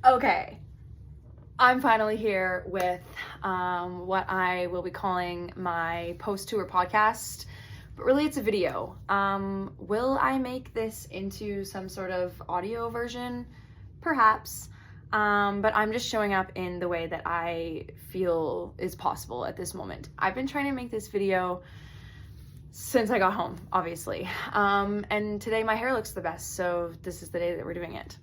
Okay, I'm finally here with what I will be calling my post-tour podcast, but really it's a video. Will I make this into some sort of audio version? Perhaps, but I'm just showing up in the way that I feel is possible at this moment. I've been trying to make this video since I got home, obviously, and today my hair looks the best, so this is the day that we're doing it.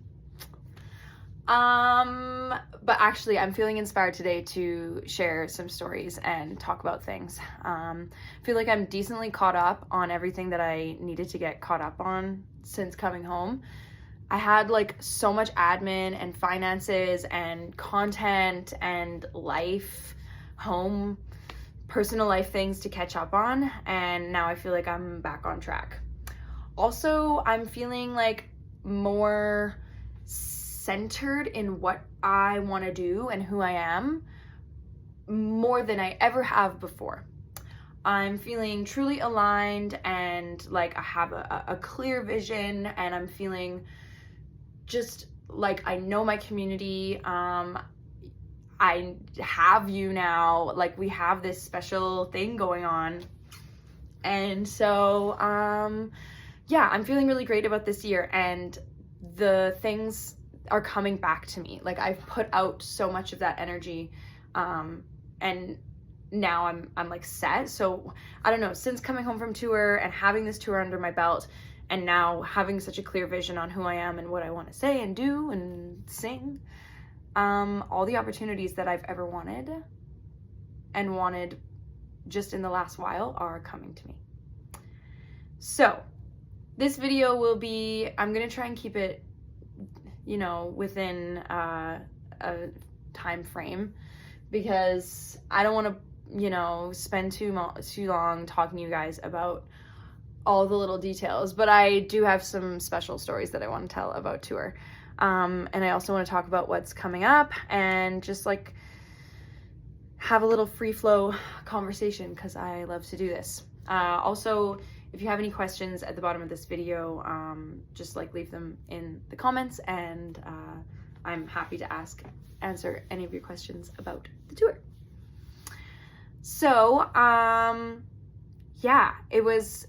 But actually I'm feeling inspired today to share some stories and talk about things. I feel like I'm decently caught up on everything that I needed to get caught up on since coming home. I had like so much admin and finances and content and life, home, personal life things to catch up on, and now I feel like I'm back on track. Also, I'm feeling like more centered in what I want to do and who I am more than I ever have before. I'm feeling truly aligned and like I have a clear vision, and I'm feeling just like I know my community. I have you now, like we have this special thing going on. And so yeah, I'm feeling really great about this year, and the things are coming back to me. Like I've put out so much of that energy, and now I'm like set. So I don't know, since coming home from tour and having this tour under my belt, and now having such a clear vision on who I am and what I want to say and do and sing, all the opportunities that I've ever wanted just in the last while are coming to me. So this video will be, I'm gonna try and keep it, you know, within a time frame, because I don't want to, you know, spend too long talking to you guys about all the little details, but I do have some special stories that I want to tell about tour. And I also want to talk about what's coming up and just like have a little free flow conversation, because I love to do this. Also, if you have any questions at the bottom of this video, just like leave them in the comments, and I'm happy to answer any of your questions about the tour. So, yeah, it was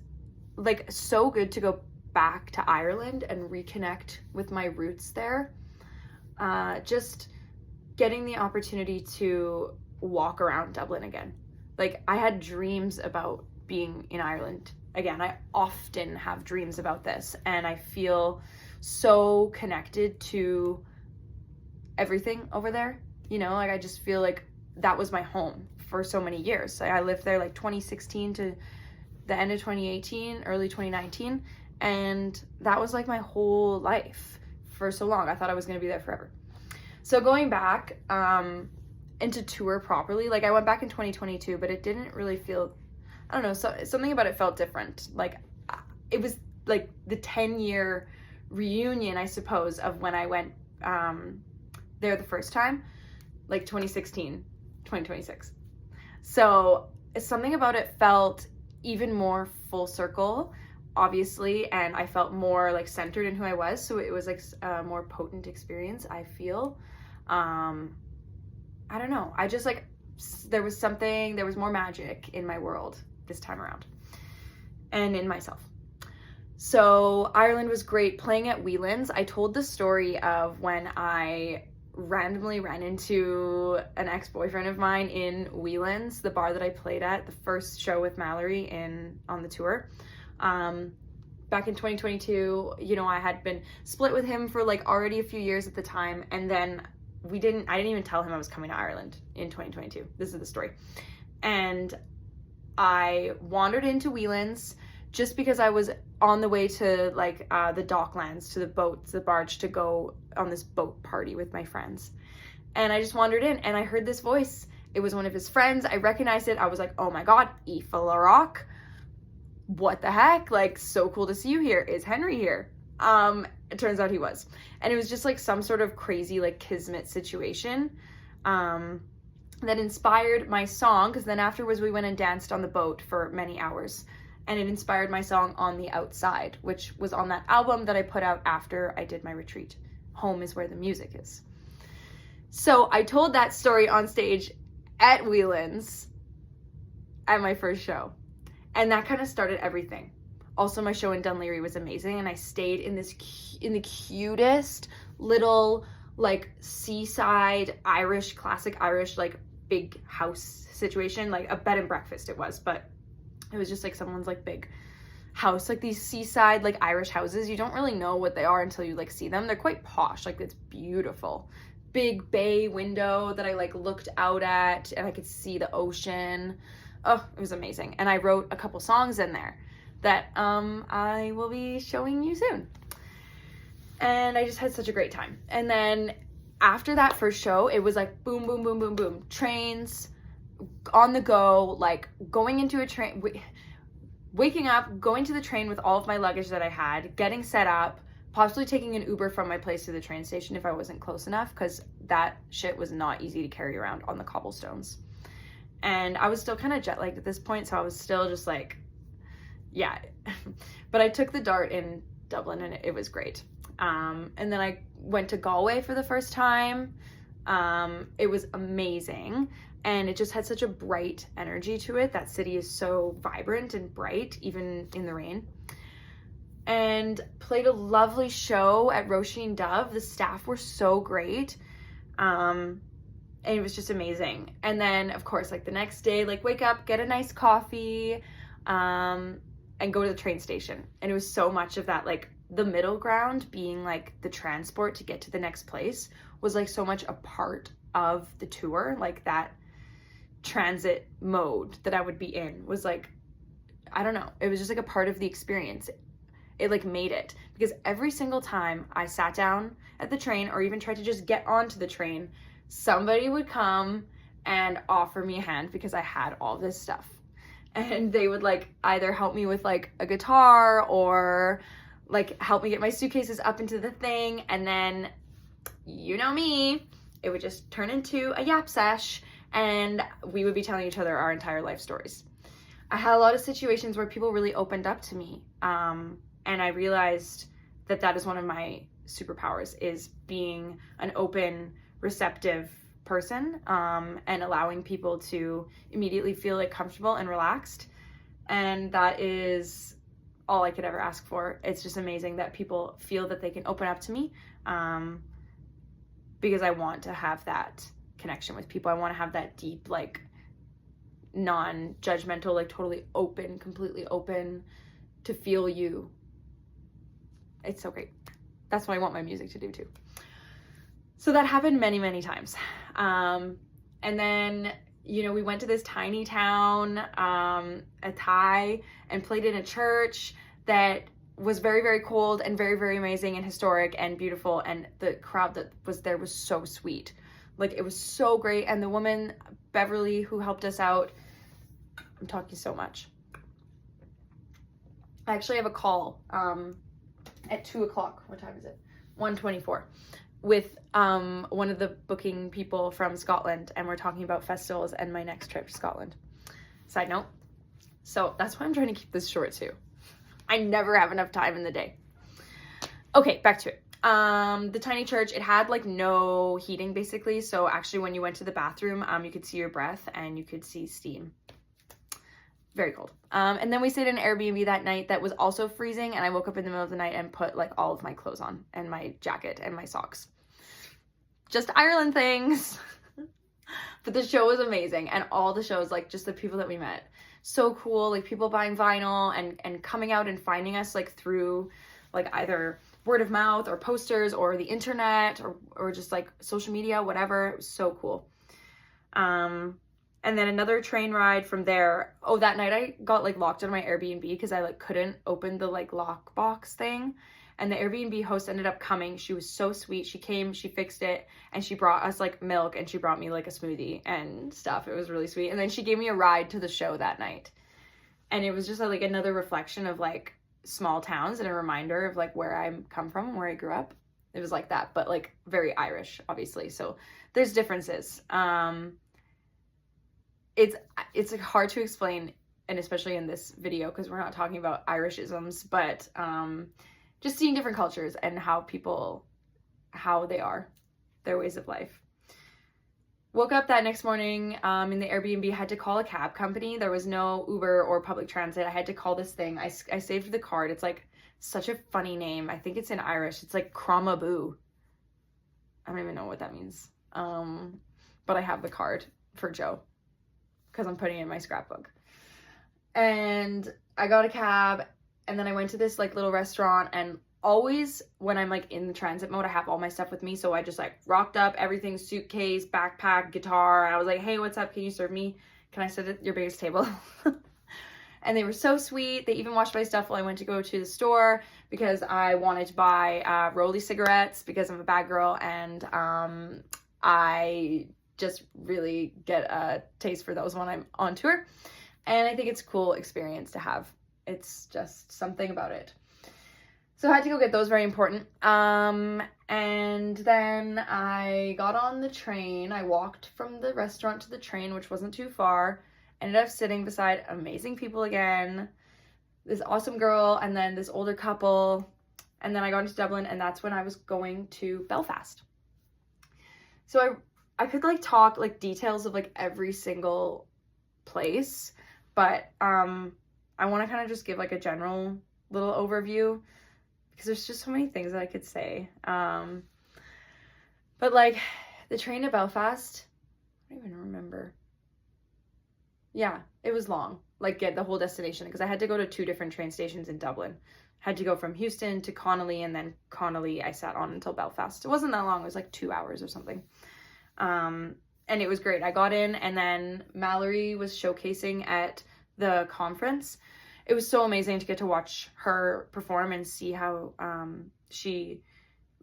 like so good to go back to Ireland and reconnect with my roots there. Just getting the opportunity to walk around Dublin again. Like I had dreams about being in Ireland again. I often have dreams about this, and I feel so connected to everything over there. You know, like I just feel like that was my home for so many years. I lived there like 2016 to the end of 2018, early 2019, and that was like my whole life for so long. I thought I was going to be there forever. So going back into tour properly, like I went back in 2022, but it didn't really feel, I don't know, something about it felt different. Like it was like the 10-year reunion, I suppose, of when I went there the first time, like 2016, 2026. So something about it felt even more full circle, obviously, and I felt more like centered in who I was. So it was like a more potent experience, I feel. I don't know. I just like, there was more magic in my world this time around, and in myself. So Ireland was great. Playing at Whelan's, I told the story of when I randomly ran into an ex-boyfriend of mine in Whelan's, the bar that I played at, the first show with Mallory on the tour. Back in 2022, you know, I had been split with him for like already a few years at the time, and then I didn't even tell him I was coming to Ireland in 2022. This is the story. And I wandered into Whelan's just because I was on the way to like the docklands, to the barge, to go on this boat party with my friends. And I just wandered in, and I heard this voice. It was one of his friends. I recognized it. I was like, oh my God, Aoife LaRock. What the heck? Like, so cool to see you here. Is Henry here? It turns out he was. And it was just like some sort of crazy like kismet situation that inspired my song, because then afterwards we went and danced on the boat for many hours. and it inspired my song On the Outside, which was on that album that I put out after I did my retreat. Home is where the music is. So I told that story on stage at Whelan's at my first show. And that kind of started everything. Also, my show in Dunleary was amazing, and I stayed in the cutest little like seaside Irish, classic Irish, like big house situation, like a bed and breakfast it was, but it was just like someone's like big house, like these seaside like Irish houses. You don't really know what they are until you like see them. They're quite posh, like it's beautiful. Big bay window that I like looked out at, and I could see the ocean. Oh, it was amazing. And I wrote a couple songs in there that I will be showing you soon. And I just had such a great time. And then after that first show, it was like boom, boom, boom, boom, boom. Trains on the go, like going into a train, waking up, going to the train with all of my luggage that I had, getting set up, possibly taking an Uber from my place to the train station if I wasn't close enough, because that shit was not easy to carry around on the cobblestones. And I was still kind of jet lagged at this point, so I was still just like, yeah. But I took the Dart in Dublin, and it was great. And then I went to Galway for the first time. It was amazing, and it just had such a bright energy to it. That city is so vibrant and bright, even in the rain. And played a lovely show at Roisin Dove. The staff were so great. And it was just amazing. And then, of course, like the next day, like wake up, get a nice coffee, and go to the train station. And it was so much of that, like the middle ground being like the transport to get to the next place was like so much a part of the tour. Like that transit mode that I would be in was like, I don't know, it was just like a part of the experience. It like made it, because every single time I sat down at the train or even tried to just get onto the train, somebody would come and offer me a hand because I had all this stuff. And they would like either help me with like a guitar or like help me get my suitcases up into the thing. And then, you know me, it would just turn into a yap sesh, and we would be telling each other our entire life stories. I had a lot of situations where people really opened up to me. And I realized that that is one of my superpowers, is being an open, receptive person, and allowing people to immediately feel like comfortable and relaxed. And that is all I could ever ask for. It's just amazing that people feel that they can open up to me, because I want to have that connection with people. I want to have that deep, like non-judgmental, like totally open, completely open to feel you. It's so great. That's what I want my music to do too. So that happened many, many times. And then, you know, we went to this tiny town, Athy, and played in a church that was very, very cold and very, very amazing and historic and beautiful. And the crowd that was there was so sweet. Like, it was so great. And the woman, Beverly, who helped us out, I'm talking so much. I actually have a call at 2 o'clock. What time is it? 1:24 with one of the booking people from Scotland, and we're talking about festivals and my next trip to Scotland. Side note. So that's why I'm trying to keep this short too. I never have enough time in the day. Okay, back to it. The tiny church, it had like no heating basically. So actually when you went to the bathroom, you could see your breath and you could see steam. Very cold. And then we stayed in an Airbnb that night that was also freezing, and I woke up in the middle of the night and put like all of my clothes on and my jacket and my socks. Just Ireland things. But the show was amazing, and all the shows, like just the people that we met, so cool. Like people buying vinyl and coming out and finding us like through like either word of mouth or posters or the internet or just like social media, whatever. It was so cool. And then another train ride from there. Oh, that night I got like locked in my Airbnb because I like couldn't open the like lockbox thing. And the Airbnb host ended up coming. She was so sweet. She came, she fixed it, and she brought us like milk, and she brought me like a smoothie and stuff. It was really sweet. And then she gave me a ride to the show that night. And it was just like another reflection of like small towns and a reminder of like where I come from and where I grew up. It was like that, but like very Irish, obviously. So there's differences. It's like hard to explain, and especially in this video because we're not talking about Irishisms, but just seeing different cultures and how they are, their ways of life. woke up that next morning in the Airbnb, had to call a cab company. There was no Uber or public transit. I had to call this thing. I saved the card. It's like such a funny name. I think it's in Irish. It's like Cromaboo. I don't even know what that means. But I have the card for Joe because I'm putting it in my scrapbook. And I got a cab, and then I went to this like little restaurant, and always when I'm like in the transit mode, I have all my stuff with me. So I just like rocked up everything, suitcase, backpack, guitar. And I was like, hey, what's up? Can you serve me? Can I sit at your biggest table? And they were so sweet. They even washed my stuff while I went to go to the store because I wanted to buy Rolly cigarettes because I'm a bad girl, and I just really get a taste for those when I'm on tour. And I think it's a cool experience to have. It's just something about it. So I had to go get those, very important. And then I got on the train. I walked from the restaurant to the train, which wasn't too far. Ended up sitting beside amazing people again. This awesome girl, and then this older couple. And then I got into Dublin, and that's when I was going to Belfast. So I could like talk like details of like every single place, but I want to kind of just give like a general little overview because there's just so many things that I could say. But like the train to Belfast, I don't even remember. Yeah, it was long, like get the whole destination, because I had to go to 2 different train stations in Dublin. Had to go from Houston to Connolly, and then Connolly I sat on until Belfast. It wasn't that long. It was like 2 hours or something. And it was great. I got in, and then Mallory was showcasing at the conference. It was so amazing to get to watch her perform and see how she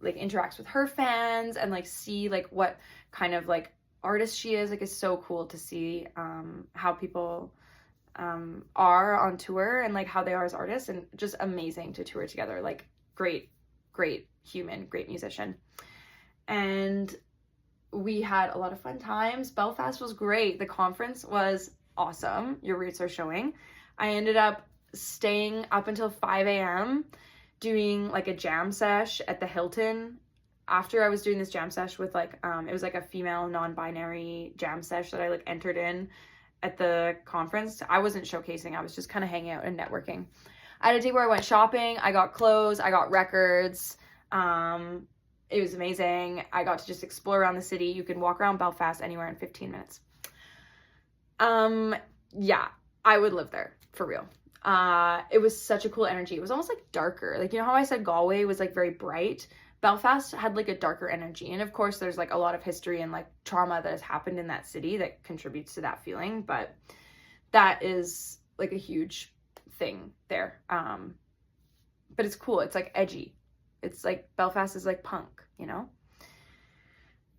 like interacts with her fans, and like see like what kind of like artist she is. Like, it's so cool to see how people are on tour and like how they are as artists, and just amazing to tour together. Like great human, great musician. And we had a lot of fun times. Belfast was great. The conference was awesome. Your Roots Are Showing. I ended up staying up until 5 a.m. doing like a jam sesh at the Hilton. After I was doing this jam sesh with like, it was like a female non-binary jam sesh that I like entered in at the conference. I wasn't showcasing. I was just kind of hanging out and networking. I had a day where I went shopping. I got clothes. I got records. It was amazing. I got to just explore around the city. You can walk around Belfast anywhere in 15 minutes. Yeah, I would live there for real. It was such a cool energy. It was almost like darker. Like, you know how I said Galway was like very bright? Belfast had like a darker energy. And of course there's like a lot of history and like trauma that has happened in that city that contributes to that feeling. But that is like a huge thing there. But it's cool. It's like edgy. It's like Belfast is like punk, you know?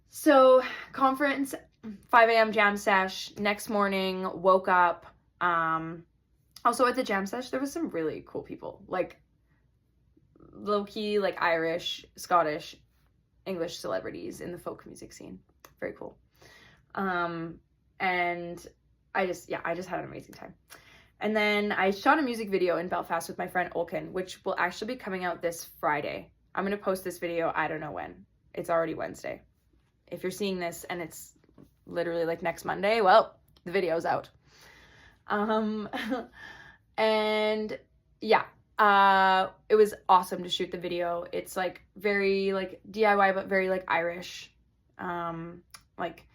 So conference, 5 a.m. jam sesh. Next morning, woke up. Also at the jam sesh, there was some really cool people. Like low-key, like Irish, Scottish, English celebrities in the folk music scene. Very cool. And I just had an amazing time. And then I shot a music video in Belfast with my friend Olkin, which will actually be coming out this Friday. I'm going to post this video, I don't know when. It's already Wednesday. If you're seeing this and it's literally like next Monday, well, the video's out. And yeah, it was awesome to shoot the video. It's like very like DIY, but very like Irish. Like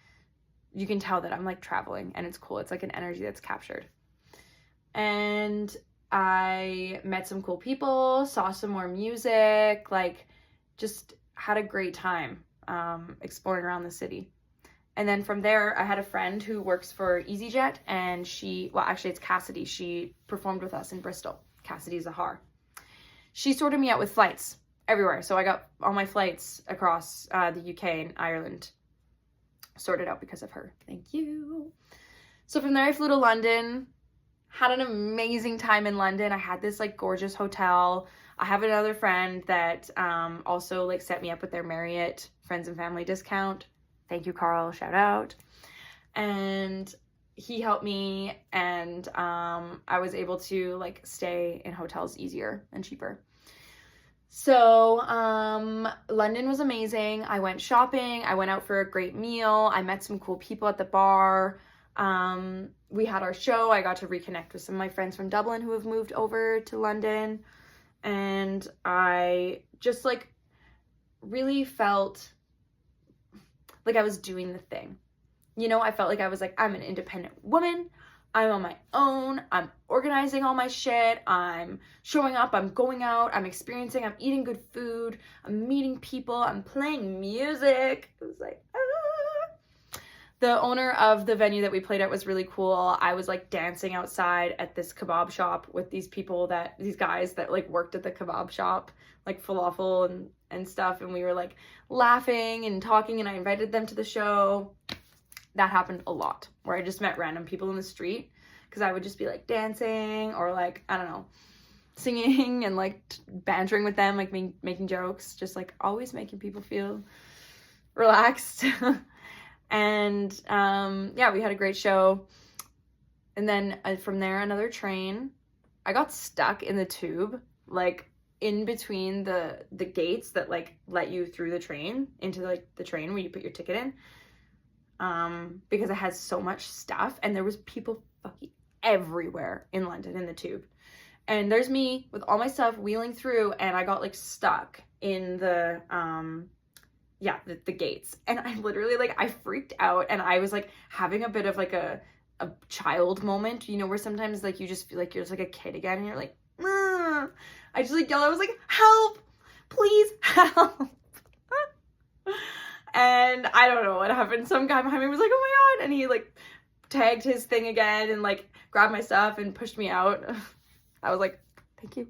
you can tell that I'm like traveling, and it's cool. It's like an energy that's captured. And I met some cool people, saw some more music, like just had a great time exploring around the city. And then from there, I had a friend who works for EasyJet, and actually it's Cassidy. She performed with us in Bristol. Cassidy Zahar. She sorted me out with flights everywhere. So I got all my flights across the UK and Ireland sorted out because of her. Thank you. So from there, I flew to London. Had an amazing time in London. I had this like gorgeous hotel. I have another friend that also like set me up with their Marriott friends and family discount. Thank you, Carl. Shout out. And he helped me, and I was able to like stay in hotels easier and cheaper. So, London was amazing. I went shopping. I went out for a great meal. I met some cool people at the bar. We had our show. I got to reconnect with some of my friends from Dublin who have moved over to London. And I just like really felt like I was doing the thing. You know, I felt like I was like, I'm an independent woman. I'm on my own. I'm organizing all my shit. I'm showing up. I'm going out. I'm experiencing. I'm eating good food. I'm meeting people. I'm playing music. It was like, ah. The owner of the venue that we played at was really cool. I was like dancing outside at this kebab shop with these guys that like worked at the kebab shop, like falafel and stuff. And we were like laughing and talking, and I invited them to the show. That happened a lot, where I just met random people in the street, because I would just be like dancing or like, I don't know, singing and like bantering with them, like making jokes, just like always making people feel relaxed. And yeah, we had a great show. And then from there, another train. I got stuck in the tube, like in between the gates that like let you through the train into like the train where you put your ticket in. Because it has so much stuff, and there was people fucking everywhere in London in the tube. And there's me with all my stuff wheeling through, and I got like stuck in the gates. And I literally like, I freaked out, and I was like having a bit of like a child moment, you know, where sometimes like you just feel like you're just like a kid again, and you're like, ah. I just like yelled, I was like, help, please help. And I don't know what happened. Some guy behind me was like, oh my God. And he like tagged his thing again and like grabbed my stuff and pushed me out. I was like, thank you.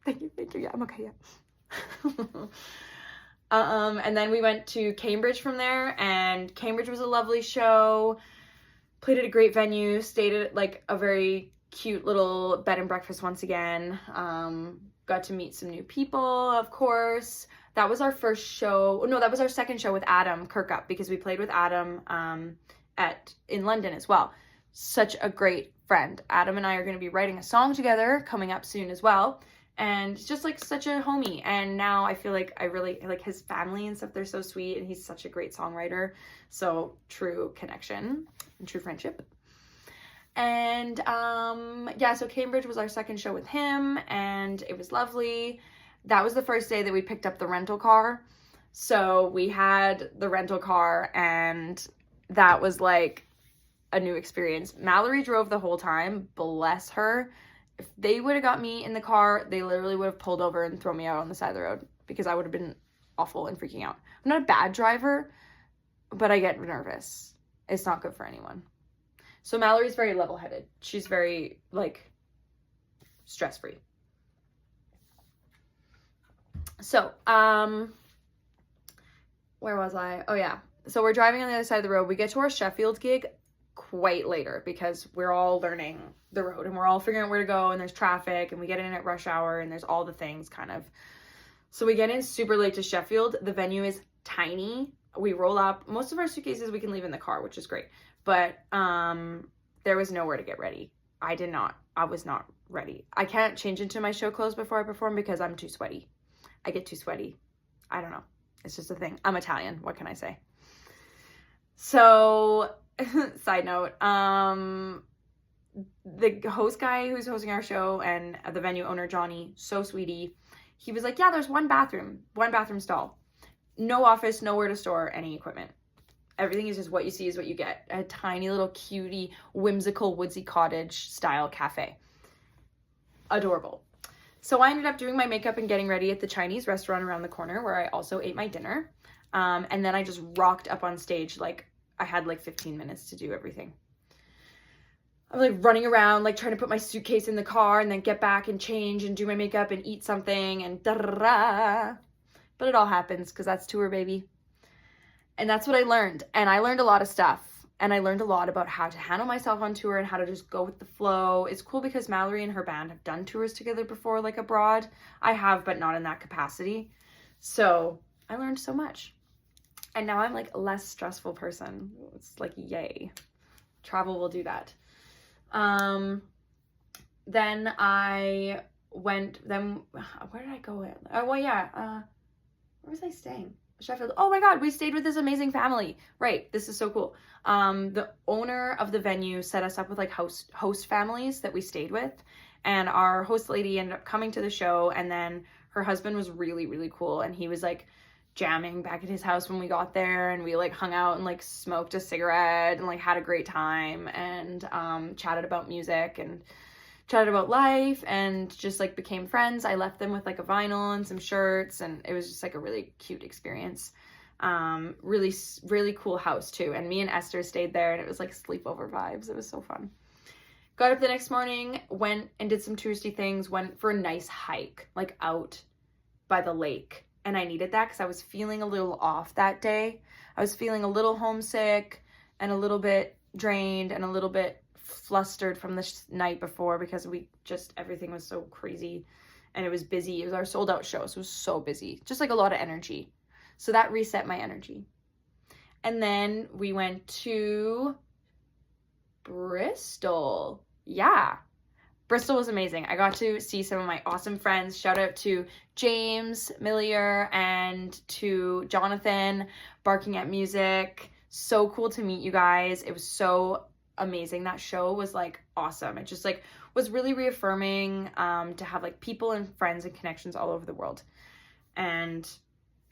Thank you. Yeah, I'm okay. Yeah. And then we went to Cambridge from there, and Cambridge was a lovely show. Played at a great venue, stayed at like a very cute little bed and breakfast once again. Got to meet some new people, of course. That was our first show. No, that was our second show with Adam Kirkup, because we played with Adam in London as well. Such a great friend. Adam and I are going to be writing a song together coming up soon as well. And it's just like such a homie. And now I feel like I really like his family and stuff. They're so sweet, and he's such a great songwriter. So true connection and true friendship. And yeah, so Cambridge was our second show with him, and it was lovely. That was the first day that we picked up the rental car. So we had the rental car, and that was like a new experience. Mallory drove the whole time, bless her. If they would have got me in the car, they literally would have pulled over and thrown me out on the side of the road, because I would have been awful and freaking out. I'm not a bad driver, but I get nervous. It's not good for anyone. So Mallory's very level-headed. She's very like stress-free. So, where was I? Oh yeah. So we're driving on the other side of the road. We get to our Sheffield gig quite later, because we're all learning the road and we're all figuring out where to go, and there's traffic, and we get in at rush hour, and there's all the things kind of. So we get in super late to Sheffield. The venue is tiny. We roll up. Most of our suitcases we can leave in the car, which is great. But there was nowhere to get ready. I was not ready. I can't change into my show clothes before I perform because I'm too sweaty. I get too sweaty. I don't know. It's just a thing. I'm Italian. What can I say? So, side note, the host guy who's hosting our show and the venue owner, Johnny, so sweetie, he was like, yeah, there's one bathroom stall. No office, nowhere to store any equipment. Everything is just what you see is what you get. A tiny little cutie, whimsical, woodsy cottage style cafe. Adorable. So I ended up doing my makeup and getting ready at the Chinese restaurant around the corner, where I also ate my dinner. And then I just rocked up on stage. Like, I had like 15 minutes to do everything. I'm like running around, like trying to put my suitcase in the car and then get back and change and do my makeup and eat something and da-da-da. But it all happens because that's tour, baby. And that's what I learned. And I learned a lot of stuff. And I learned a lot about how to handle myself on tour and how to just go with the flow. It's cool because Mallory and her band have done tours together before, like abroad. I have, but not in that capacity. So I learned so much. And now I'm like a less stressful person. It's like, yay. Travel will do that. Then I went, then, where did I go? Oh, well, yeah, where was I staying? Sheffield. Oh my God, we stayed with this amazing family. Right, this is so cool. The owner of the venue set us up with like host families that we stayed with, and our host lady ended up coming to the show, and then her husband was really, really cool, and he was like jamming back at his house when we got there, and we like hung out and like smoked a cigarette and like had a great time, and chatted about music and chatted about life, and just like became friends. I left them with like a vinyl and some shirts, and it was just like a really cute experience. Really, really cool house too. And me and Esther stayed there, and it was like sleepover vibes. It was so fun. Got up the next morning, went and did some touristy things, went for a nice hike, like out by the lake. And I needed that because I was feeling a little off that day. I was feeling a little homesick and a little bit drained and a little bit flustered from the night before, because everything was so crazy and it was busy. It was our sold out show, so it was so busy, just like a lot of energy. So that reset my energy. And then we went to Bristol. Yeah, Bristol was amazing. I got to see some of my awesome friends. Shout out to James Millier and to Jonathan, Barking at Music. So cool to meet you guys. It was so amazing. That show was like awesome. It just like was really reaffirming to have like people and friends and connections all over the world. And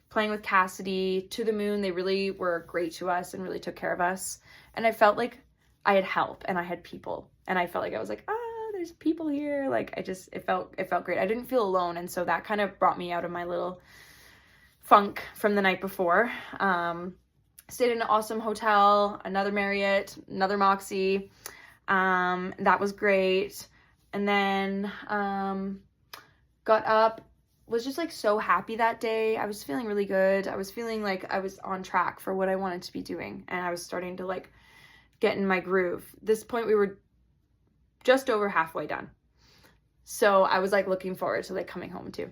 playing with Cassidy, To the Moon, they really were great to us and really took care of us. And I felt like I had help and I had people, and I felt like I was like, there's people here. Like it felt great. I didn't feel alone, and so that kind of brought me out of my little funk from the night before. Stayed in an awesome hotel, another Marriott, another Moxie. That was great. And then got up, was just like so happy that day. I was feeling really good. I was feeling like I was on track for what I wanted to be doing, and I was starting to like get in my groove. This point we were just over halfway done. So I was like looking forward to like coming home too.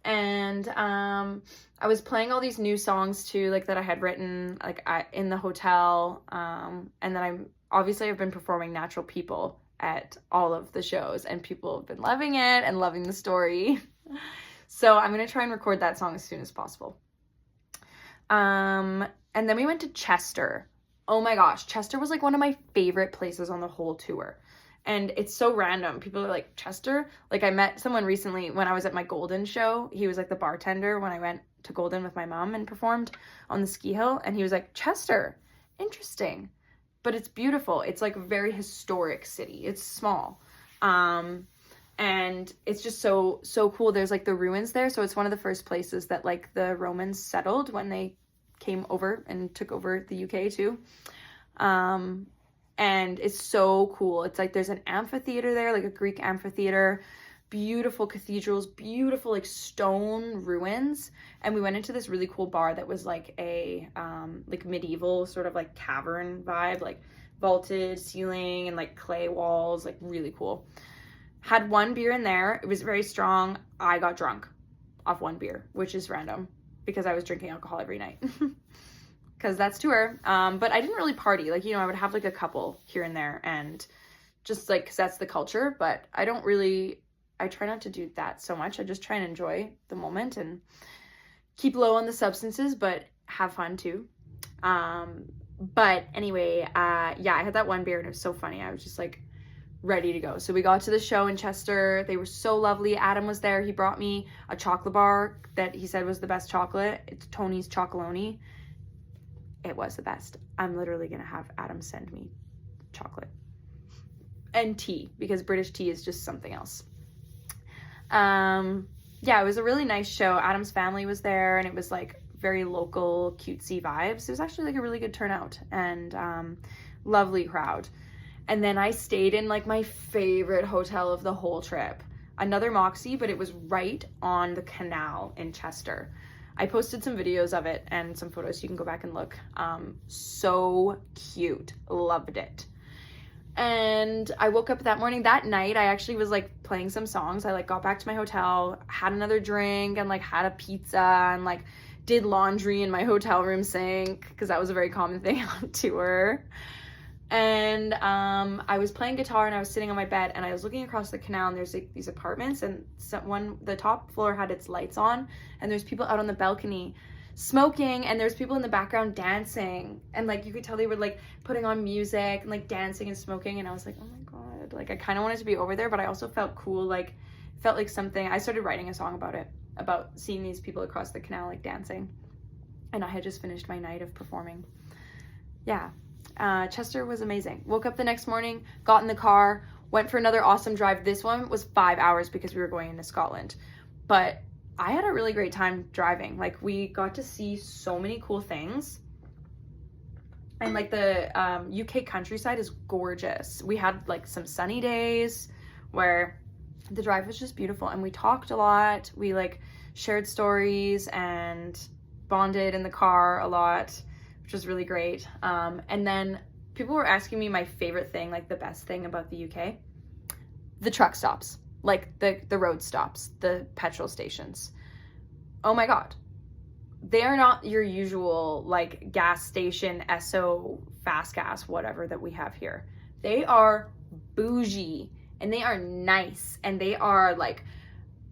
And I was playing all these new songs too, like that I had written like in the hotel. And then I've been performing Natural People at all of the shows, and people have been loving it and loving the story. So I'm going to try and record that song as soon as possible. And then we went to Chester. Oh my gosh, Chester was like one of my favorite places on the whole tour. And it's so random. People are like, Chester? Like I met someone recently when I was at my Golden show. He was like the bartender when I went to Golden with my mom and performed on the ski hill. And he was like, Chester, interesting. But it's beautiful. It's like a very historic city. It's small. And it's just so cool. There's like the ruins there. So it's one of the first places that like the Romans settled when they came over and took over the UK too. And it's so cool. It's like there's an amphitheater there, like a Greek amphitheater, beautiful cathedrals, beautiful like stone ruins. And we went into this really cool bar that was like a like medieval sort of like cavern vibe, like vaulted ceiling and like clay walls, like really cool. Had one beer in there. It was very strong. I got drunk off one beer, which is random because I was drinking alcohol every night. Because that's tour. But I didn't really party. Like, I would have like a couple here and there, and just like, because that's the culture. But I try not to do that so much. I just try and enjoy the moment and keep low on the substances, but have fun too. But anyway, I had that one beer and it was so funny. I was just like ready to go. So we got to the show in Chester. They were so lovely. Adam was there. He brought me a chocolate bar that he said was the best chocolate. It's Tony's Chocolonely. It was the best. I'm literally going to have Adam send me chocolate. And tea, because British tea is just something else. It was a really nice show. Adam's family was there, and it was like very local, cutesy vibes. It was actually like a really good turnout, and lovely crowd. And then I stayed in like my favorite hotel of the whole trip. Another Moxie, but it was right on the canal in Chester. I posted some videos of it and some photos, so you can go back and look. So cute. Loved it. And I woke up that morning. That night, I actually was like playing some songs. I like got back to my hotel, had another drink, and like had a pizza, and like did laundry in my hotel room sink, because that was a very common thing on tour. And I was playing guitar and I was sitting on my bed and I was looking across the canal, and there's like these apartments, and the top floor had its lights on, and there's people out on the balcony smoking, and there's people in the background dancing, and like you could tell they were like putting on music and like dancing and smoking, and I was like, oh my god, like I kind of wanted to be over there, but I also felt cool, like felt like something. I started writing a song about it, about seeing these people across the canal like dancing, and I had just finished my night of performing. Yeah. Chester was amazing. Woke up the next morning, got in the car, went for another awesome drive. This one was 5 hours because we were going into Scotland, but I had a really great time driving. Like, we got to see so many cool things, and like the UK countryside is gorgeous. We had like some sunny days where the drive was just beautiful, and we talked a lot. We like shared stories and bonded in the car a lot, which was really great. And then people were asking me my favorite thing, like the best thing about the UK. The truck stops, like the road stops, the petrol stations. Oh my God. They are not your usual like gas station, Esso, fast gas, whatever that we have here. They are bougie, and they are nice, and they are like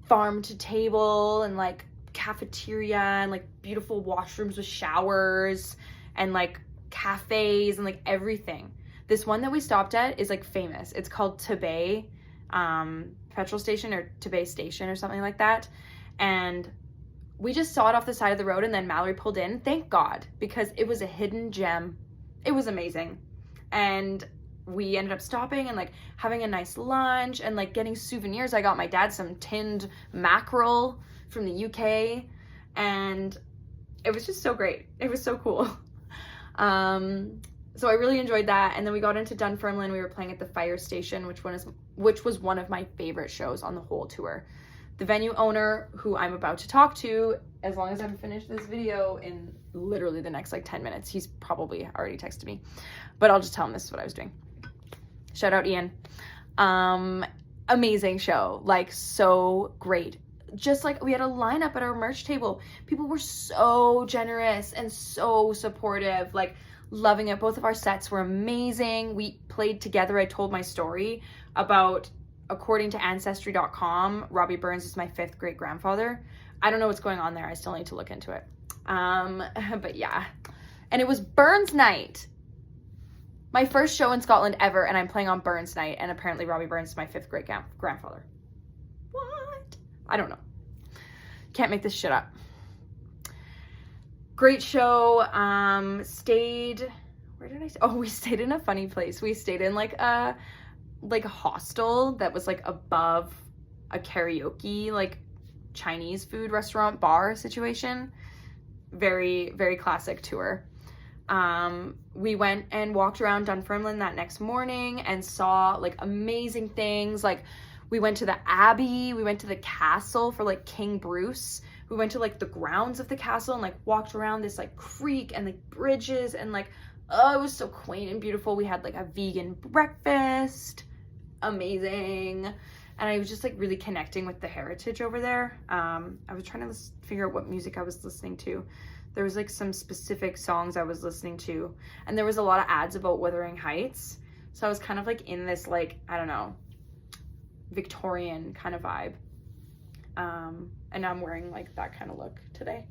farm to table, and like cafeteria, and like beautiful washrooms with showers, and like cafes, and like everything. This one that we stopped at is like famous. It's called Tebay petrol station, or Tebay station, or something like that. And we just saw it off the side of the road, and then Mallory pulled in. Thank God, because it was a hidden gem. It was amazing. And we ended up stopping and like having a nice lunch and like getting souvenirs. I got my dad some tinned mackerel from the UK, and it was just so great. It was so cool. So I really enjoyed that. And then we got into Dunfermline. We were playing at the fire station, which was one of my favorite shows on the whole tour. The venue owner, who I'm about to talk to, as long as I've finished this video in literally the next like 10 minutes, he's probably already texted me, but I'll just tell him this is what I was doing. Shout out Ian. Amazing show, like so great. Just like we had a lineup at our merch table. People were so generous and so supportive, like loving it. Both of our sets were amazing. We played together. I told my story about, according to Ancestry.com, Robbie Burns is my 5th great grandfather. I don't know what's going on there. I still need to look into it. But yeah. And it was Burns night. My first show in Scotland ever, and I'm playing on Burns night, and apparently Robbie Burns is my 5th great grandfather. What? I don't know. Can't make this shit up. Great show. Stayed, where did I stay? Oh, we stayed in a funny place. We stayed in like a hostel that was like above a karaoke, like Chinese food restaurant bar situation. Very, very classic tour. We went and walked around Dunfermline that next morning and saw like amazing things. Like, we went to the Abbey, we went to the castle for like King Bruce. We went to like the grounds of the castle and like walked around this like creek and like bridges, and like, oh, it was so quaint and beautiful. We had like a vegan breakfast. Amazing. And I was just like really connecting with the heritage over there. I was trying to figure out what music I was listening to. There was like some specific songs I was listening to, and there was a lot of ads about Wuthering Heights. So I was kind of like in this like, I don't know, Victorian kind of vibe. And I'm wearing like that kind of look today.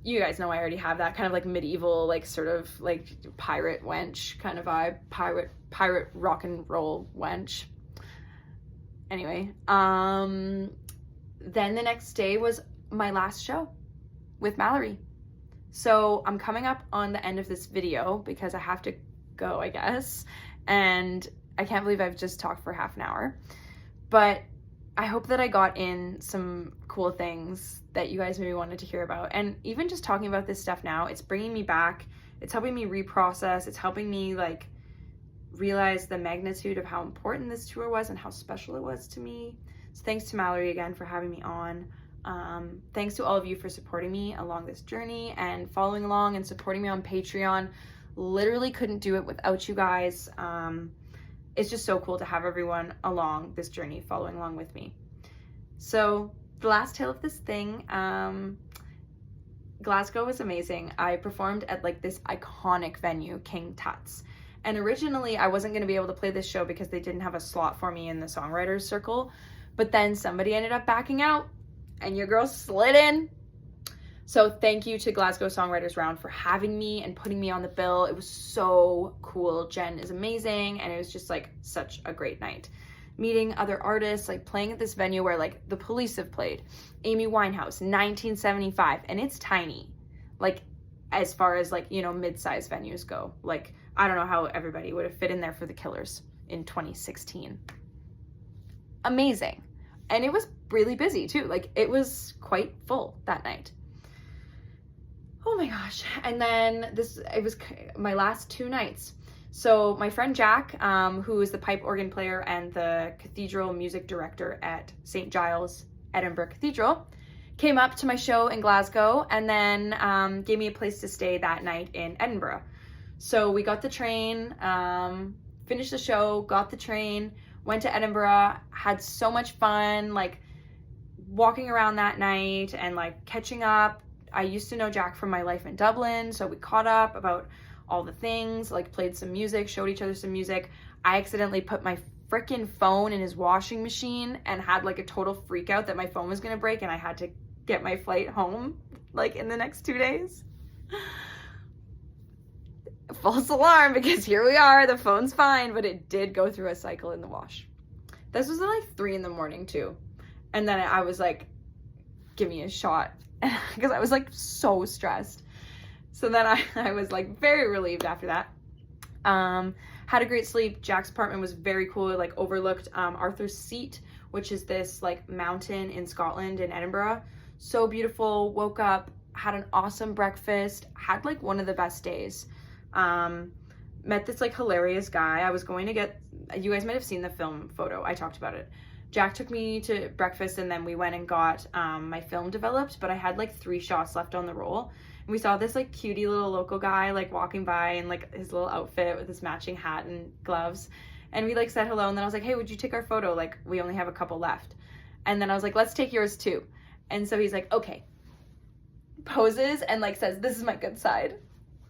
You guys know I already have that kind of like medieval, like sort of like pirate wench kind of vibe. Pirate rock and roll wench. Anyway, then the next day was my last show with Mallory. So I'm coming up on the end of this video because I have to go, I guess. And I can't believe I've just talked for half an hour. But I hope that I got in some cool things that you guys maybe wanted to hear about. And even just talking about this stuff now, it's bringing me back. It's helping me reprocess. It's helping me like realize the magnitude of how important this tour was and how special it was to me. So thanks to Mallory again for having me on. Thanks to all of you for supporting me along this journey and following along and supporting me on Patreon. Literally couldn't do it without you guys. It's just so cool to have everyone along this journey, following along with me. So the last tale of this thing, Glasgow was amazing. I performed at like this iconic venue, King Tut's. And originally I wasn't going to be able to play this show because they didn't have a slot for me in the songwriters circle. But then somebody ended up backing out and your girl slid in. So thank you to Glasgow Songwriters Round for having me and putting me on the bill. It was so cool. Jen is amazing. And it was just like such a great night. Meeting other artists, like playing at this venue where like the Police have played, Amy Winehouse, 1975, and it's tiny. Like as far as like, you know, mid-sized venues go. Like I don't know how everybody would have fit in there for the Killers in 2016. Amazing. And it was really busy too. Like it was quite full that night. Oh my gosh. And then it was my last 2 nights. So my friend Jack, who is the pipe organ player and the cathedral music director at St. Giles Edinburgh Cathedral, came up to my show in Glasgow and then gave me a place to stay that night in Edinburgh. So we got the train, finished the show, got the train, went to Edinburgh, had so much fun, like walking around that night and like catching up. I used to know Jack from my life in Dublin, so we caught up about all the things, like played some music, showed each other some music. I accidentally put my freaking phone in his washing machine and had like a total freak out that my phone was gonna break and I had to get my flight home like in the next 2 days. False alarm, because here we are, the phone's fine, but it did go through a cycle in the wash. This was at like 3 a.m. too. And then I was like, give me a shot, because I was like so stressed. So then I was like very relieved after that. Had a great sleep. Jack's apartment was very cool. It like overlooked Arthur's Seat, which is this like mountain in Scotland in Edinburgh. So beautiful. Woke up, had an awesome breakfast, had like one of the best days. Met this like hilarious guy. I was going to get, you guys might have seen the film photo. I talked about it. Jack took me to breakfast and then we went and got my film developed, but I had like 3 shots left on the roll. And we saw this like cutie little local guy like walking by in like his little outfit with his matching hat and gloves. And we like said hello and then I was like, hey, would you take our photo? Like we only have a couple left. And then I was like, let's take yours too. And so he's like, okay. Poses and like says, this is my good side.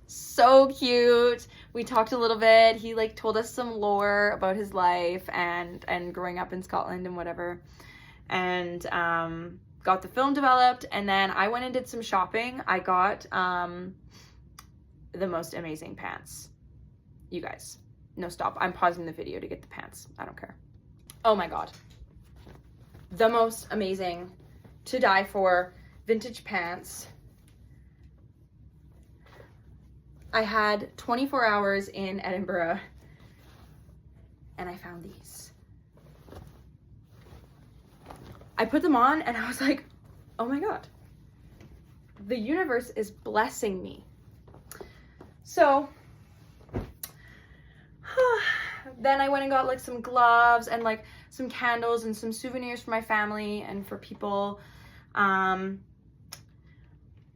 So cute. We talked a little bit. He like told us some lore about his life and growing up in Scotland and whatever. And got the film developed, and then I went and did some shopping. I got the most amazing pants. You guys, no, stop. I'm pausing the video to get the pants. I don't care. Oh my god. The most amazing, to die for, vintage pants. I had 24 hours in Edinburgh and I found these. I put them on and I was like, oh my god, the universe is blessing me. So then I went and got like some gloves and like some candles and some souvenirs for my family and for people.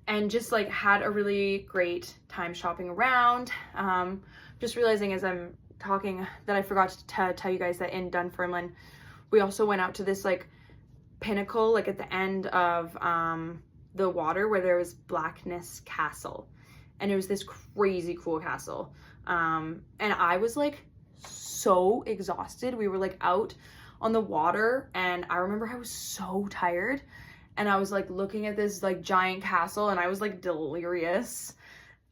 And just like had a really great time shopping around. Just realizing as I'm talking that I forgot to tell you guys that in Dunfermline, we also went out to this like pinnacle, like at the end of the water where there was Blackness Castle. And it was this crazy cool castle. And I was like so exhausted. We were like out on the water and I remember I was so tired. And I was like looking at this like giant castle and I was like delirious.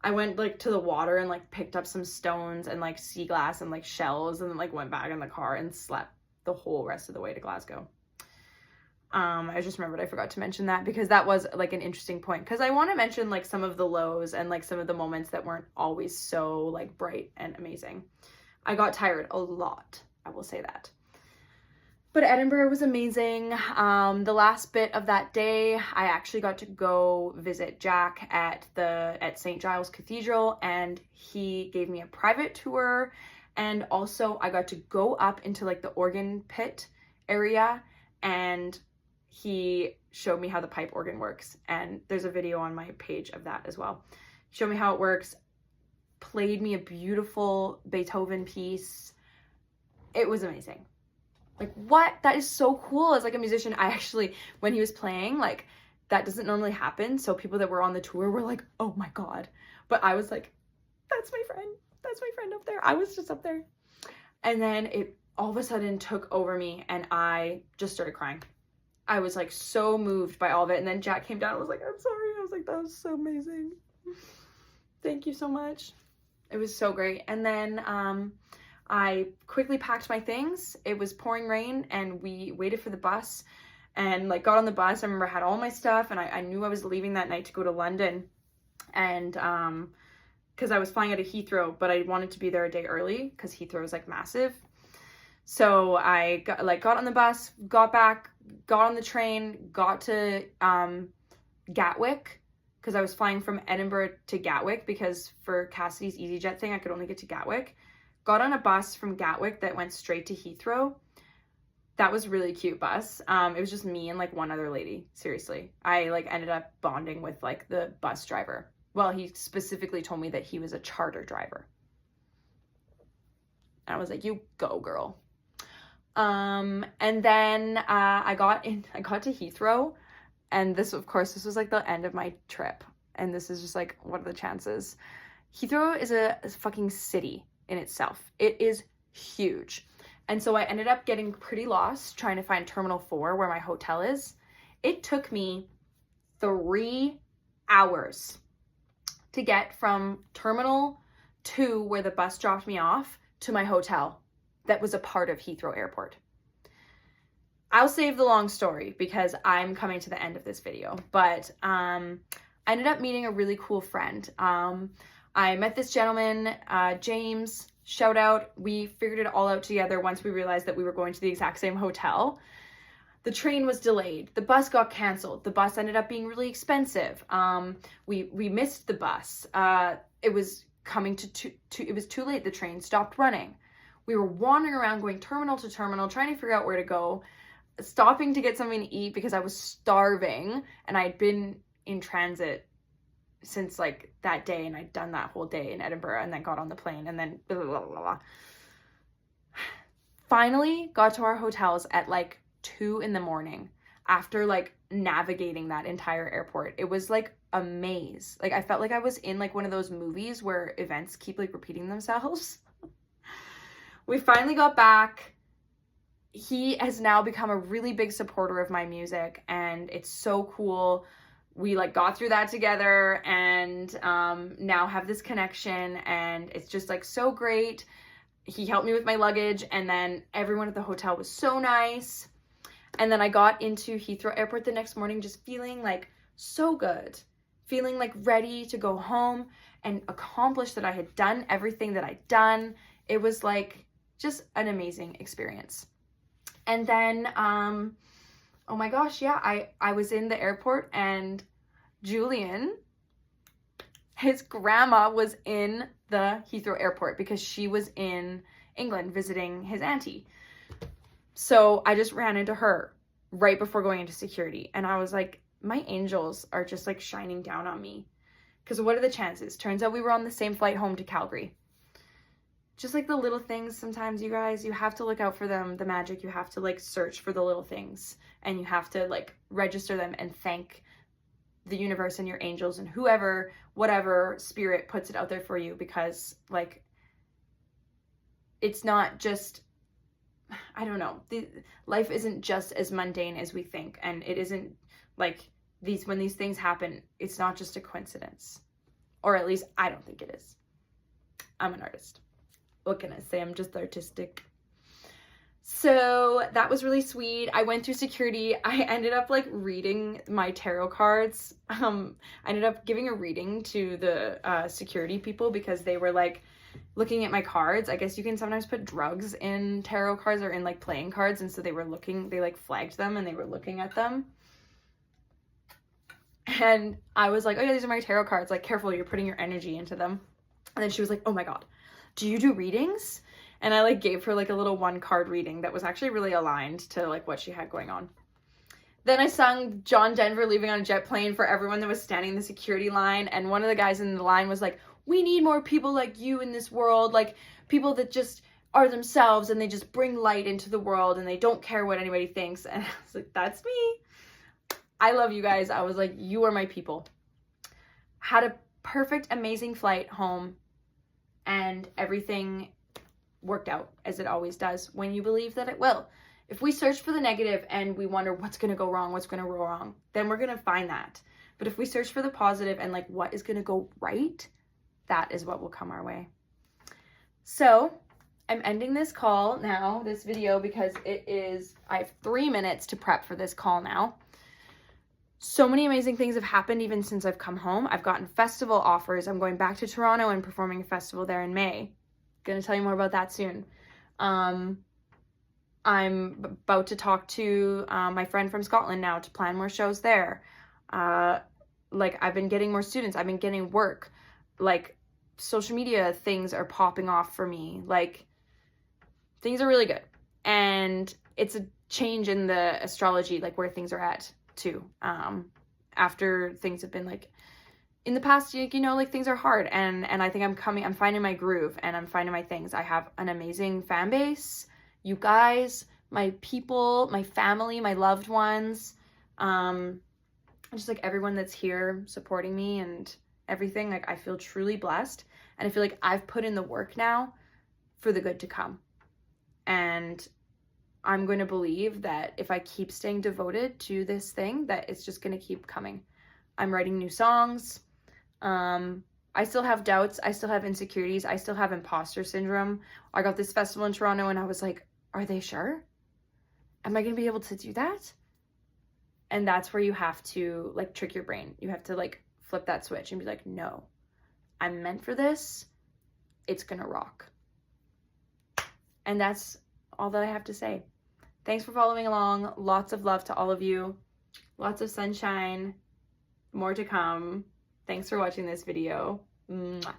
I went like to the water and like picked up some stones and like sea glass and like shells and then like went back in the car and slept the whole rest of the way to Glasgow. I just remembered I forgot to mention that because that was like an interesting point, because I want to mention like some of the lows and like some of the moments that weren't always so like bright and amazing. I got tired a lot, I will say that. But Edinburgh was amazing. The last bit of that day, I actually got to go visit Jack at St. Giles Cathedral, and he gave me a private tour. And also I got to go up into like the organ pit area, and he showed me how the pipe organ works. And there's a video on my page of that as well. Showed me how it works, played me a beautiful Beethoven piece. It was amazing. Like, what? That is so cool. As like a musician, I actually, when he was playing, like, that doesn't normally happen. So people that were on the tour were like, oh my god. But I was like, that's my friend. that's my friend up there. I was just up there. And then it all of a sudden took over me and I just started crying. I was like so moved by all of it. And then Jack came down and was like, I'm sorry. I was like, that was so amazing. Thank you so much. It was so great. And then I quickly packed my things. It was pouring rain and we waited for the bus and like got on the bus. I remember I had all my stuff and I knew I was leaving that night to go to London. And because I was flying out of Heathrow, but I wanted to be there a day early because Heathrow is like massive. So I got on the bus, got back, got on the train, got to Gatwick, because I was flying from Edinburgh to Gatwick because for Cassidy's EasyJet thing, I could only get to Gatwick. Got on a bus from Gatwick that went straight to Heathrow. That was a really cute bus. It was just me and like one other lady. Seriously. I like ended up bonding with like the bus driver. Well, he specifically told me that he was a charter driver. And I was like, you go, girl. And then I got to Heathrow, and this was like the end of my trip. And this is just like, what are the chances? Heathrow is a fucking city in itself. It is huge. And so I ended up getting pretty lost trying to find Terminal 4 where my hotel is. It took me 3 hours to get from Terminal 2 where the bus dropped me off to my hotel that was a part of Heathrow Airport. I'll save the long story because I'm coming to the end of this video, but I ended up meeting a really cool friend. I met this gentleman, James, shout out. We figured it all out together once we realized that we were going to the exact same hotel. The train was delayed. The bus got canceled. The bus ended up being really expensive. We missed the bus. It was coming it was too late. The train stopped running. We were wandering around going terminal to terminal, trying to figure out where to go, stopping to get something to eat because I was starving and I'd been in transit since like that day and I'd done that whole day in Edinburgh and then got on the plane and then blah, blah, blah, blah. Finally got to our hotels at like 2 a.m. after like navigating that entire airport. It was like a maze. Like I felt like I was in like one of those movies where events keep like repeating themselves. We finally got back. He has now become a really big supporter of my music and it's so cool. We like got through that together and now have this connection and it's just like so great. He helped me with my luggage and then everyone at the hotel was so nice. And then I got into Heathrow Airport the next morning just feeling like so good, feeling like ready to go home and accomplish that I had done everything that I'd done. It was like just an amazing experience. And then, oh my gosh, yeah, I was in the airport and Julian, his grandma was in the Heathrow Airport because she was in England visiting his auntie. So I just ran into her right before going into security. And I was like, my angels are just like shining down on me. Because what are the chances? Turns out we were on the same flight home to Calgary. Just like the little things sometimes, you guys, you have to look out for them, the magic. You have to like search for the little things and you have to like register them and thank the universe and your angels and whoever, whatever spirit puts it out there for you, because like it's not just, I don't know, life isn't just as mundane as we think, and it isn't like when these things happen, it's not just a coincidence, or at least I don't think it is. I'm an artist. What can I say? I'm just artistic. So that was really sweet. I went through security. I ended up like reading my tarot cards. I ended up giving a reading to the security people because they were like looking at my cards. I guess you can sometimes put drugs in tarot cards or in like playing cards. And so they like flagged them and they were looking at them. And I was like, oh yeah, these are my tarot cards. Like, careful, you're putting your energy into them. And then she was like, oh my God, do you do readings? And I like gave her like a little 1-card reading that was actually really aligned to like what she had going on. Then I sung John Denver Leaving on a Jet Plane for everyone that was standing in the security line. And one of the guys in the line was like, we need more people like you in this world. Like people that just are themselves and they just bring light into the world and they don't care what anybody thinks. And I was like, that's me. I love you guys. I was like, you are my people. Had a perfect, amazing flight home. and everything worked out as it always does when you believe that it will. If we search for the negative and we wonder what's going to go wrong, then we're going to find that. But if we search for the positive and like what is going to go right, that is what will come our way. So I'm ending this call now, this video, because I have 3 minutes to prep for this call now. So many amazing things have happened even since I've come home. I've gotten festival offers. I'm going back to Toronto and performing a festival there in May. Gonna tell you more about that soon. I'm about to talk to my friend from Scotland now to plan more shows there. Like, I've been getting more students. I've been getting work. Like, social media things are popping off for me. Like, things are really good. And it's a change in the astrology, like where things are at too. After things have been like, in the past, you know, like things are hard. And I think I'm finding my groove and I'm finding my things. I have an amazing fan base. You guys, my people, my family, my loved ones, just like everyone that's here supporting me and everything. Like, I feel truly blessed, and I feel like I've put in the work now for the good to come. And I'm going to believe that if I keep staying devoted to this thing, that it's just going to keep coming. I'm writing new songs. I still have doubts. I still have insecurities. I still have imposter syndrome. I got this festival in Toronto and I was like, are they sure? Am I going to be able to do that? And that's where you have to like trick your brain. You have to like flip that switch and be like, no, I'm meant for this. It's going to rock. And that's all that I have to say. Thanks for following along. Lots of love to all of you. Lots of sunshine. More to come. Thanks for watching this video. Mwah.